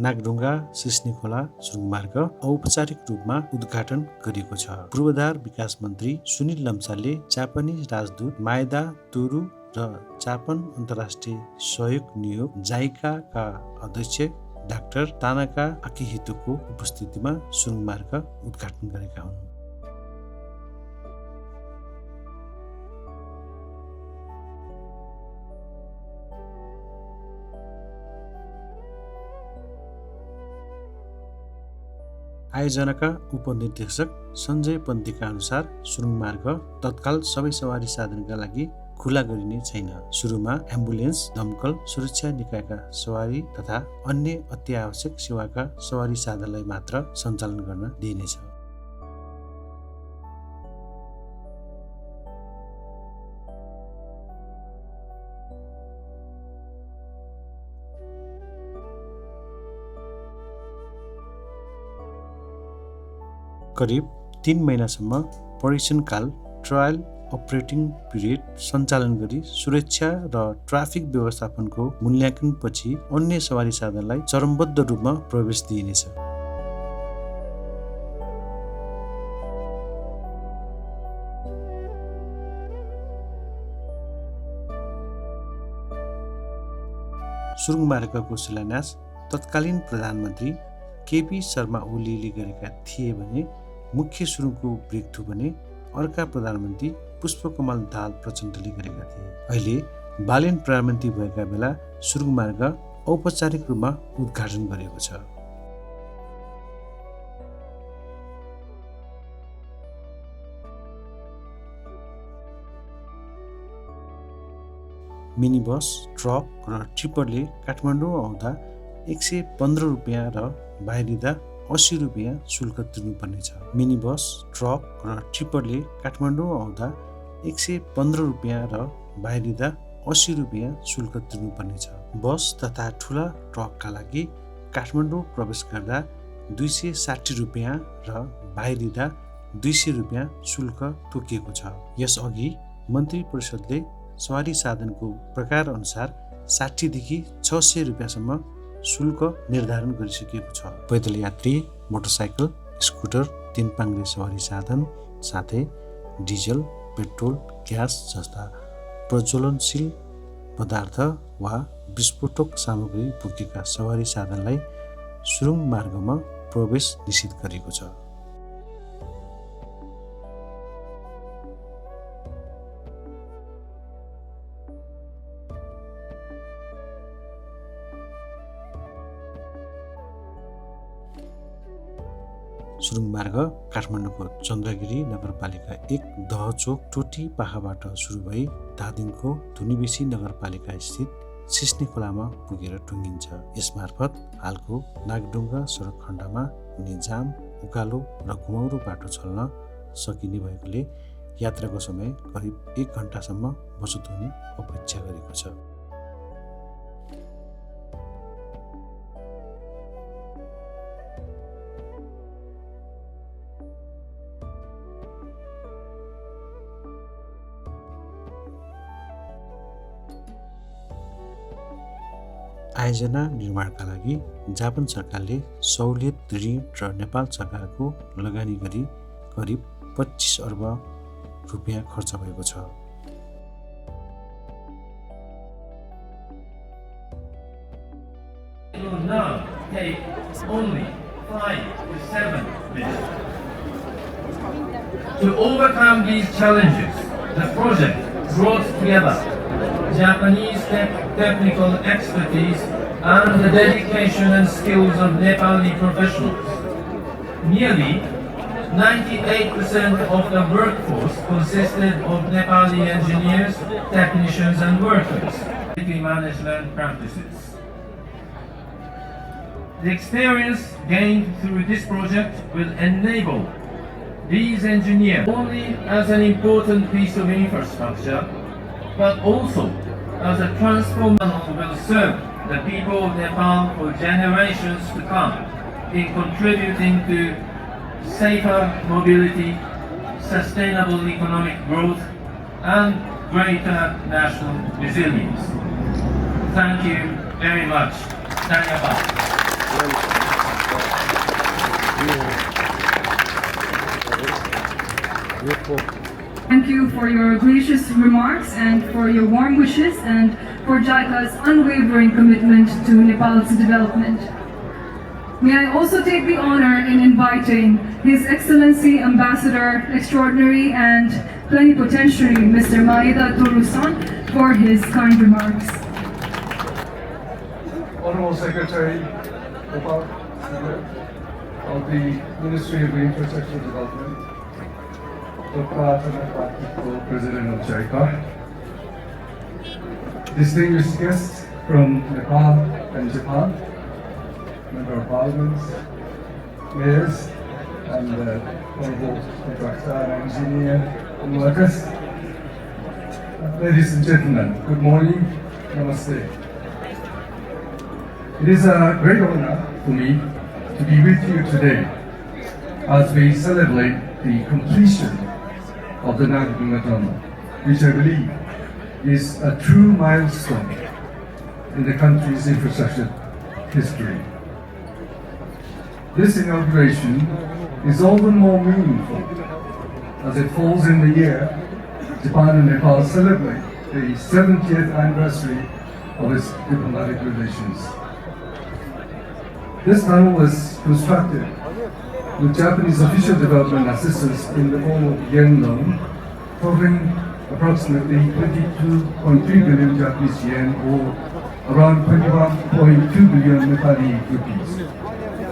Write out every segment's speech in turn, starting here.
नागढुङ्गा सिस्नीखोला सुरुङमार्ग औपचारिक रूपमा उद्घाटन गरिएको छ। पूर्वाधार विकास मन्त्री सुनिल लम्सालले जापानिज राजदूत माएदा तोरू र जापान अन्तर्राष्ट्रिय सहयोग नियोग जाइकाका अध्यक्ष डाक्टर तानाका आकिहितोको उपस्थितिमा सुरुङमार्ग उद्घाटन गरेका हुन्। आयोजनाका उपनिर्देशक सञ्जय पन्थीका अनुसार सुरुङमार्ग तत्काल सबै सवारी साधनका लागि खुला गरिने छैन। सुरुमा एम्बुलेन्स, दमकल, सुरक्षा निकायका सवारी तथा अन्य अत्यावश्यक सेवाका सवारी साधनलाई मात्र सञ्चालन गर्न दिइनेछ। करिब 3 महिनासम्म परीक्षणकाल ट्रायल अपरेटिङ पिरियड सञ्चालन गरी सुरक्षा र ट्राफिक व्यवस्थापनको मूल्याङ्कनपछि अन्य सवारी साधनलाई चरणबद्ध रूपमा प्रवेश दिइनेछ। सुरुङमार्गको शिलान्यास तत्कालीन प्रधानमन्त्री केपी शर्मा ओलीले गरेका थिए भने मुख्य सुरुङको ब्रेकथ्रु भने अर्का प्रधानमन्त्री पुष्पकमल दाहाल प्रचण्डले गरेका थिए। अहिले बालेन प्रधानमन्त्री भएका बेला सुरुङमार्ग औपचारिक रूपमा उद्घाटन गरिएको छ। मिनी बस, ट्रक र ट्रिपरले काठमाडौँ आउँदा 115 रुपियाँ र बाहिरिँदा 80 रुपियाँ शुल्क तिर्नुपर्नेछ। मिनी बस, ट्रक र ट्रिपरले काठमाडौँ आउँदा 115 रुपियाँ र बाहिरिँदा 80 रुपियाँ शुल्क तिर्नुपर्नेछ। बस तथा ठुला ट्रकका लागि काठमाडौँ प्रवेश गर्दा 260 रुपियाँ र बाहिरिँदा 200 रुपियाँ शुल्क तोकिएको छ। यसअघि मन्त्री परिषदले सवारी साधनको प्रकार अनुसार 60 देखि 600 रुपियाँसम्म शुल्क निर्धारण गरिसकिएको छ। पैदल यात्री, मोटरसाइकल, स्कुटर, 3 पाङ्ग्रे सवारी साधन साथै डिजल, पेट्रोल, ग्यास जस्ता प्रज्वलनशील पदार्थ वा विस्फोटक सामग्री बोकेका सवारी साधनलाई सुरुङ मार्गमा प्रवेश निषेध गरिएको छ। सुरुङ मार्ग काठमाडौँको चन्द्रगिरी नगरपालिका 1 दहचोक टोटी पाखाबाट सुरु भई धादिङको धुनीबेसी नगरपालिका स्थित सिस्नीखोलामा पुगेर टुङ्गिन्छ। यसमार्फत हालको नागढुङ्गा सडक खण्डमा हुने जाम, उकालो र घुमाउरो बाटो चल्न सकिने भएकोले यात्राको समय करिब 1 घण्टासम्म बचत हुने अपेक्षा गरेको छ। आयोजना निर्माणका लागि जापान सरकारले सहुलियत ऋण र नेपाल सरकारको लगानी गरी करिब 25 अर्ब रुपियाँ खर्च भएको छ। It will now take only 5 to 7 minutes. To overcome these challenges, the project brought together Japanese technical expertise and the dedication and skills of Nepali professionals. Nearly 98% of the workforce consisted of Nepali engineers, technicians and workers. Management practices. The experience gained through this project will enable these engineers only as an important piece of infrastructure, but also as a transformer will serve the people of Nepal for generations to come in contributing to safer mobility, sustainable economic growth, and greater national resilience. Thank you very much. Dhanyabad. Thank you for your gracious remarks and for your warm wishes and for JICA's unwavering commitment to Nepal's development. May I also take the honor in inviting His Excellency Ambassador Extraordinary and Plenipotentiary Mr. Maeda Torusan for his kind remarks. Honorable Secretary of the Ministry of Infrastructure Development, Dr. Atana Patiko, President of JICA, distinguished guests from Nepal and Japan, Member of Parliaments, mayors, and honorable contractor and engineer and workers. Ladies and gentlemen, good morning, namaste. It is a great honor for me to be with you today as we celebrate the completion of the Nagdunga Tunnel, which I believe is a true milestone in the country's infrastructure history. This inauguration is all the more meaningful as it falls in the year Japan and Nepal celebrate the 70th anniversary of its diplomatic relations. This tunnel was constructed with Japanese official development assistance in the form of yen loan, totaling approximately 22.3 billion Japanese yen or around 21.2 billion Nepali rupees,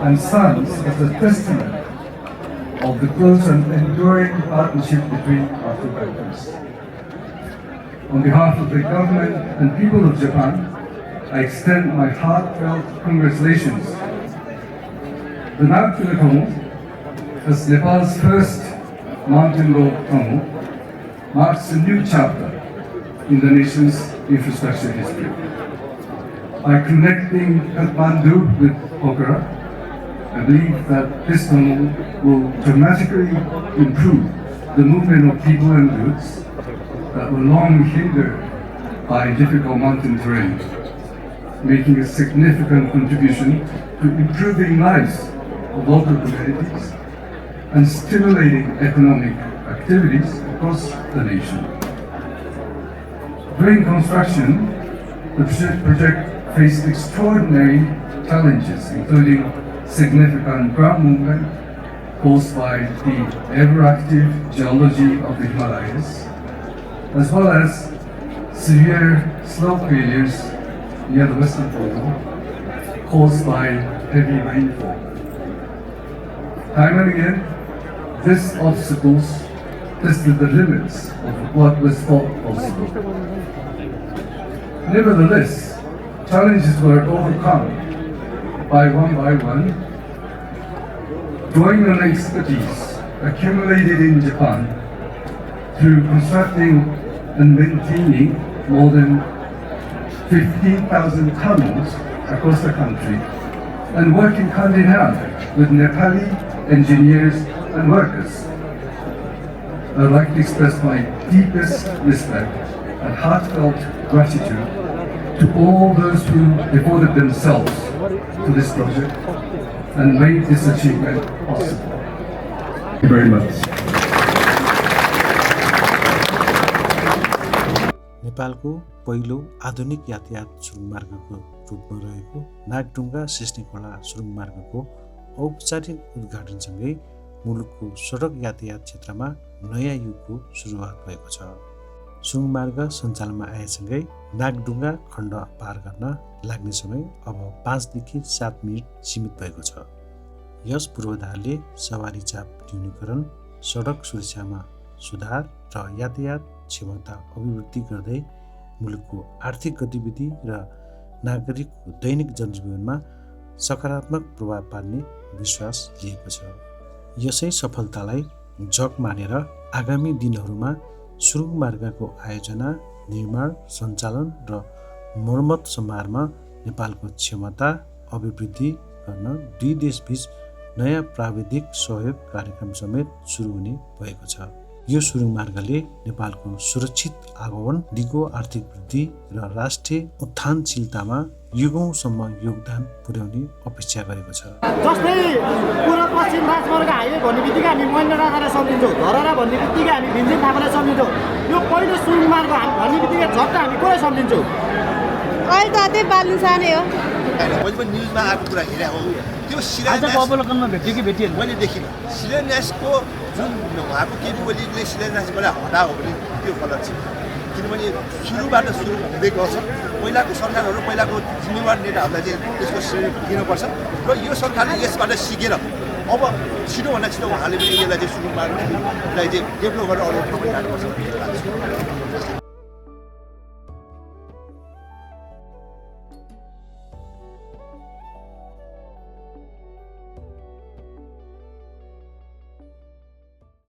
and stands as a testament of the close and enduring partnership between our two countries. On behalf of the government and people of Japan, I extend my heartfelt congratulations. The Nagdunga Tunnel, as Nepal's first mountain road tunnel, marks a new chapter in the nation's infrastructure history. By connecting Kathmandu with Pokhara, I believe that this tunnel will dramatically improve the movement of people and goods that were long hindered by difficult mountain terrain, making a significant contribution to improving lives of local communities and stimulating economic activities across the nation. During construction, the project faced extraordinary challenges, including significant ground movement caused by the ever-active geology of the Himalayas, as well as severe slope failures near the western plateau caused by heavy rainfall. Time and again, these obstacles tested the limits of what was thought possible. Nevertheless, challenges were overcome by one, drawing on expertise accumulated in Japan through constructing and maintaining more than 15,000 tunnels across the country, and working hand in hand with Nepali engineers and workers. I would like to express my deepest respect and heartfelt gratitude to all those who devoted themselves to this project and made this achievement possible. Thank you very much. नेपालको पहिलो आधुनिक यातायात सुरुङमार्गको रूपमा रहेको नागडुङ्गा सिस्नेखोला सुरुङमार्गको औपचारिक उद्घाटनसँगै मुलुकको सडक यातायात क्षेत्रमा नयाँ युगको सुरुवात भएको छ। सुरुङमार्ग सञ्चालनमा आएसँगै नागडुङ्गा खण्ड पार गर्न लाग्ने समय अब 5 देखि 7 मिनेट सीमित भएको छ। यस पूर्वाधारले सवारी चाप न्यूनीकरण, सडक सुरक्षामा सुधार र यातायात क्षमता अभिवृद्धि गर्दै मुलुकको आर्थिक गतिविधि र नागरिकको दैनिक जनजीवनमा सकारात्मक प्रभाव पार्ने विश्वास लिएको छ। यसै सफलतालाई जग मानेर आगामी दिनहरूमा सुरुङ मार्गको आयोजना, निर्माण, सञ्चालन र मर्मत सम्हारमा नेपालको क्षमता अभिवृद्धि गर्न दुई देशबीच नयाँ प्राविधिक सहयोग कार्यक्रम समेत सुरु हुने भएको छ। यो सुरुङ मार्गले नेपालको सुरक्षित आगमन, दिगो आर्थिक वृद्धि र राष्ट्रिय उत्थानशीलतामा युगौँसम्म योगदान पुर्याउने अपेक्षा गरेको छ। जस्तै पूर्व पश्चिम राजमार्ग हाइवे भन्ने बित्तिकै हामी महेन्द्र राजालाई सम्झिन्छौँ, धरहरा भन्ने बित्तिकै हामी भिन्जिङ थापालाई सम्झिन्छौँ। यो पहिलो सुरुङ मार्ग भन्ने बित्तिकै झट्ट हामी कसलाई सम्झिन्छौँ? अहिले त त्यही बाल्नु सानै हो। मैले पनि न्युजमा आएको कुरा हेरेँ हो, त्यो शिलान्यास अवलोकनमा भेट्यो कि भेटिएन? मैले देखिनँ। शिलान्यासको जुन उहाँको केपी ओलीले शिलान्यासबाट हटायो भने त्यो गलत छ, किनभने सुरुबाट सुरु हुँदै गर्छ। पहिलाको सरकारहरू पहिलाको जिम्मेवार नेताहरूलाई चाहिँ त्यसको श्रेय दिनुपर्छ र यो सरकारले यसबाट सिकेर अब छिटोभन्दा छिटो उहाँले पनि यसलाई चाहिँ सुरु मार्गलाई चाहिँ डेभलप गरेर अरू ठाउँमा जानुपर्छ।